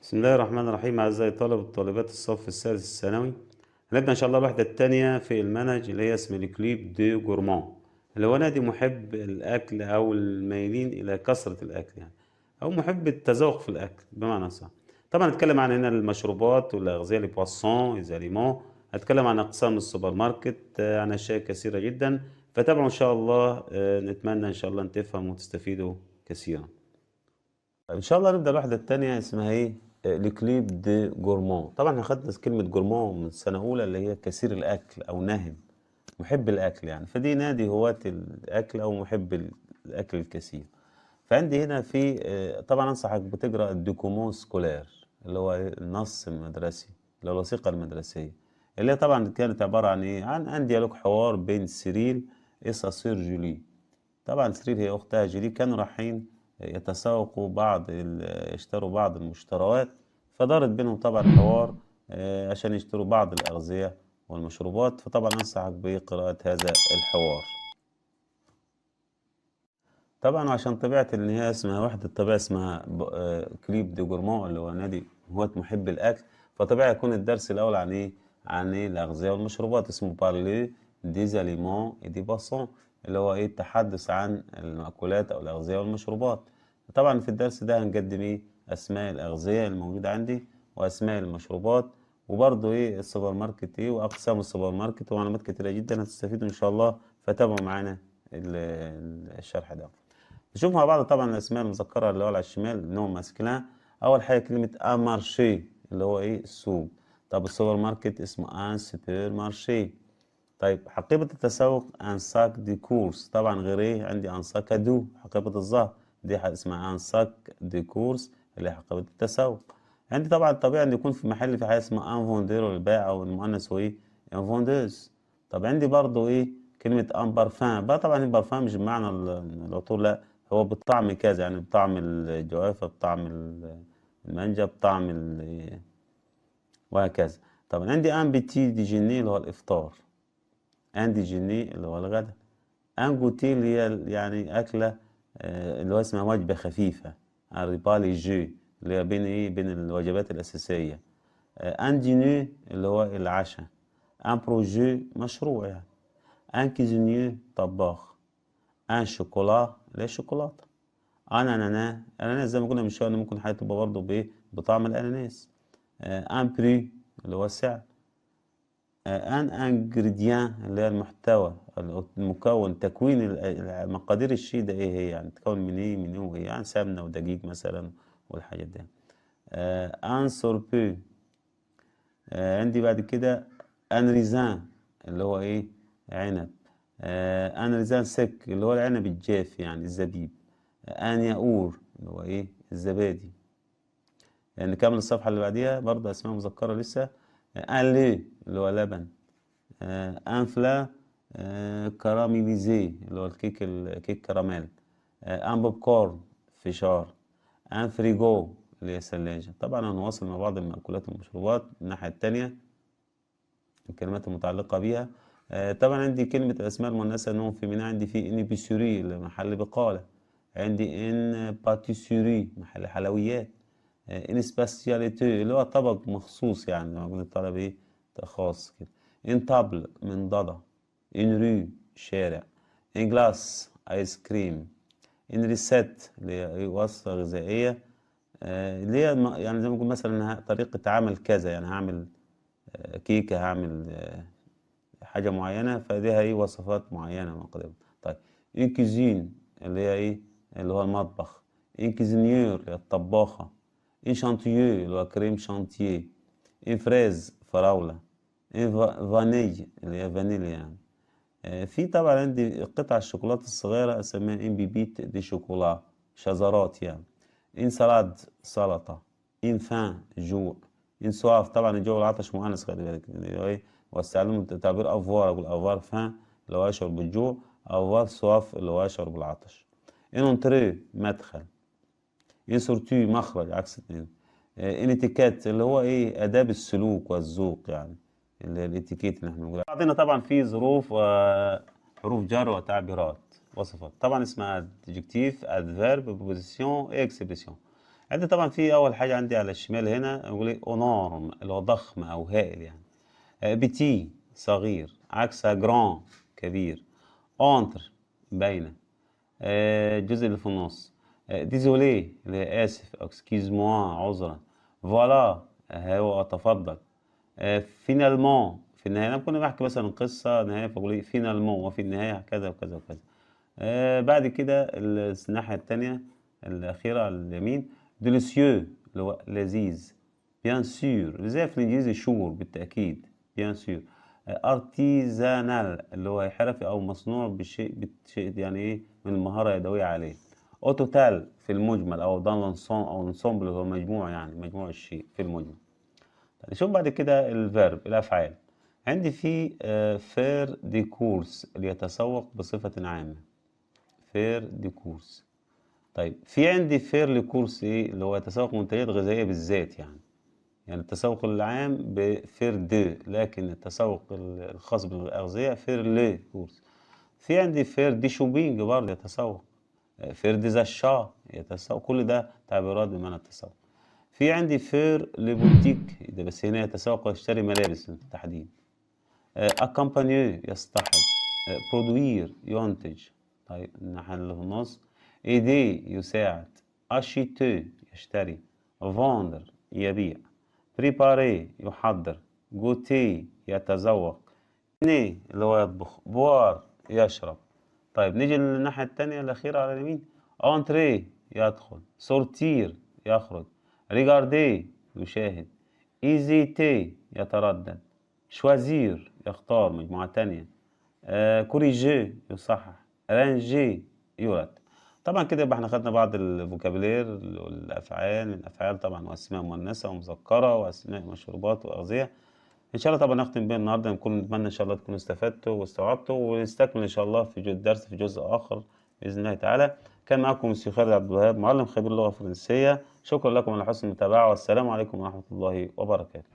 بسم الله الرحمن الرحيم. أعزائي طلبة وطالبات الصف السادس الثانوي، هنبدأ إن شاء الله الوحدة التانية في المنهج اللي هي اسم الكليب دي جورمان، اللي هو نادي محب الأكل أو المايلين إلى كثرة الأكل يعني، أو محب التذوق في الأكل بمعنى صح. طبعا هنتكلم عن هنا المشروبات والأغذية البواسون الزاليمون، هنتكلم عن أقسام السوبر ماركت، عن أشياء كثيرة جدا. فتابعوا إن شاء الله، نتمنى إن شاء الله أن تفهموا وتستفيدوا كثيرا. ان شاء الله نبدا الوحده الثانيه اسمها ايه؟ لكليب دي جورمون. طبعا احنا خدنا كلمه جورمون من سنه اولى اللي هي كثير الاكل او ناهم، محب الاكل يعني. فدي نادي هواة الاكل او محب الاكل الكثير. فعندي هنا في طبعا انصحك بتقرا الدوكومون سكولير اللي هو النص المدرسي، اللي هو الوثيقه المدرسيه، اللي هي طبعا كانت عباره عن ايه؟ عن ديالوج حوار بين سيريل ساسير جولي. طبعا سرير هي أختها جيلي، كانوا رايحين يتسوقوا يشتروا بعض المشتريات. فدارت بينهم طبعا حوار عشان يشتروا بعض الأغذية والمشروبات. فطبعا أنصحك بقراءة هذا الحوار. طبعا عشان طبيعة إن هي اسمها وحدة طبيعة اسمها كليب دي جورمون اللي هو نادي هواة محب الأكل. فطبيعي يكون الدرس الأول عن إيه؟ عن إيه؟ الأغذية والمشروبات، اسمه بارلي دي أليمون إي دي باسون، اللي هو إيه؟ التحدث عن المأكولات أو الأغذية والمشروبات. طبعا في الدرس ده هنقدم إيه؟ أسماء الأغذية الموجودة عندي وأسماء المشروبات، وبرضه إيه السوبر ماركت إيه وأقسام السوبر ماركت، ومعلومات كتيرة جدا هتستفيدوا إن شاء الله. فتابعوا معانا الشرح ده. نشوف مع بعض طبعا الاسماء المذكره اللي هو على الشمال نوع ماسكلين. اول حاجه كلمه ان مارشي اللي هو ايه؟ السوق. طب السوبر ماركت اسمه ان سوبر مارشي. طيب حقيبه التسوق ان ساك دي كورس. طبعا غير ايه؟ عندي ان ساك دو حقيبه الظهر، دي اسمها ان ساك دي كورس اللي هي حقيبه التسوق. عندي طبعا طبيعي ان يكون في محل في حاجه اسمها ان فوندير البائع او المؤنث هو ايه؟ ان فوندوز. طب عندي برضو ايه؟ كلمة ان بارفان بقى. طبعا البارفان مش بمعنى العطور، لا، هو بطعم كذا يعني، بطعم الجوافة، بطعم المانجا، بطعم وهكذا. طبعا عندي ان بيتي ديجيني اللي هو الافطار، ان ديجيني اللي هو الغداء، ان جوتي اللي هي يعني اكلة اللي هو اسمها وجبة خفيفة، ان ريبا ليجي اللي هي بين ايه؟ بين الوجبات الأساسية. ان ديني اللي هو العشاء. ان بروجي مشروع يعني. ان كيزينيي طباخ. ان شوكولا اللي هي الشوكولاتة. انا اناناس زي ما قلنا من شويه، إن ممكن حاجه تبقى برضه بايه؟ بطعم الاناناس. ان بري اللي هو السعر. ان انجريديان اللي هي المحتوى، المكون، تكوين مقادير الشيء ده ايه هي يعني؟ تكون من ايه؟ من ايه وايه يعني؟ سمنه ودقيق مثلا والحاجات دي. ان سوربي. عندي بعد كده ان ريزان اللي هو ايه؟ عنب. ان ريزان سك اللي هو العنب الجاف يعني الزبيب. ان ياور اللي هو ايه؟ الزبادي. يعني نكمل الصفحة اللي بعديها برضه أسماء مذكرة لسه. ان لي اللي هو لبن. ان فلا كراميليزي اللي هو الكيك كراميل. ان بوب كورن فشار. ان فريجو اللي هي ثلاجة. طبعا هنواصل مع بعض المأكولات والمشروبات الناحية التانية، الكلمات المتعلقة بيها. طبعا عندي كلمة الأسماء المؤنثة نوع فيمينا، عندي في إن بيسوري اللي محل بقالة. عندي إن باتيسوري محل حلويات. إن سباسياليتي اللي هو طبق مخصوص يعني لما يكون الطلب إيه؟ خاص كده. إن طابل منضدة. إن رو شارع. إن جلاس آيس كريم. إن ريسيت اللي هي وصفة غذائية، اللي هي يعني زي ما نقول مثلا طريقة عمل كذا يعني، هعمل كيكة، هعمل حاجة معينة، فدي هي وصفات معينة مقدمة. طيب ان كوزين اللي هي ايه؟ اللي هو المطبخ. ان كوزينيور اللي هي الطباخة. ان شانتيو اللي هو كريم شانتيه. ان فريز فراولة. ان فاني اللي هي فانيليا يعني. في طبعا عندي قطع الشوكولاتة الصغيرة اسميها ان بيبيت دي شوكولا، شذرات يعني. ان سلاد سلطة. ان فان جوع. ان سواف طبعا الجوع والعطش مؤنث خلي بالك اللي هو ايه؟ واستعلم تعبير افوار، اقول افوار فان اللي هو يشعر بالجوع، افوار سواف اللي هو يشعر بالعطش. ان انتري مدخل. ان سورتي مخرج عكس اتنين. ان اتيكيت اللي هو ايه؟ اداب السلوك والذوق يعني، اللي هي الاتيكيت اللي احنا بنقولها. بعدين طبعا في ظروف وحروف جر وتعبيرات وصفات. طبعا اسمها adjectif adverb preposition et expression. عندي طبعا في أول حاجة عندي على الشمال هنا يقول إيه أونورم اللي هو ضخم أو هائل يعني. بيتي صغير، عكسها جران كبير. أونتر باينة. الجزء اللي في النص. ديزولي اللي هي آسف أو اكسكيز موا عذرا. فوالا هو أتفضل. فينالمون في النهاية، أنا كنا بحكي مثلا قصة نهاية فبقول إيه فينالمون وفي النهاية كذا وكذا وكذا. بعد كده الناحية التانية الأخيرة على اليمين ديليسيو اللي هو لذيذ. بيان سور زي في الإنجليزي شور بالتأكيد بيان سور. ارتيزانال اللي هو حرفي أو مصنوع بشيء يعني إيه من المهارة اليدوية عليه. أو توتال في المجمل أو دان لانسون أو الانسومبل اللي هو مجموع يعني مجموع الشيء في المجمل. نشوف بعد كده الفيرب الأفعال. عندي في فير دي كورس اللي يتسوق بصفة عامة. فير دي كورس. طيب في عندي فير لكورس ايه اللي هو تسوق منتجات غذائية بالذات يعني التسوق العام بفير دو، لكن التسوق الخاص بالأغذية فير لي كورس. في عندي فير دي شوبينج برضه يتسوق. فير دي زاشا يتسوق. كل ده تعبيرات بمعنى التسوق. في عندي فير لبوتيك ده بس هنا يتسوق ويشتري ملابس بالتحديد. اكامبانيو يصطحب. برودوير ينتج. طيب الناحية اللي في النص ايدي يساعد. اشيتو يشتري. فوندر يبيع. بريباري يحضر. جوتي يتذوق. ني اللي هو يطبخ. بوار يشرب. طيب نيجي للناحية التانية الأخيرة على اليمين. انتري يدخل. سورتير يخرج. ريجاردي يشاهد. ايزيتي يتردد. شوازير يختار مجموعة تانية. كوريجي يصحح. رانجي يرتب. طبعا كده يبقى احنا خدنا بعض الفوكابولير والافعال من افعال طبعا واسماء مؤنثه ومذكره واسماء مشروبات واغذيه. ان شاء الله طبعا نختم بيه النهارده نتمنى ان شاء الله تكونوا استفدتوا واستوعبتوا ونستكمل ان شاء الله في الدرس في جزء اخر باذن الله تعالى. كان معكم السي خالد عبد الوهاب معلم خبير اللغه الفرنسيه. شكرا لكم على حسن المتابعه والسلام عليكم ورحمه الله وبركاته.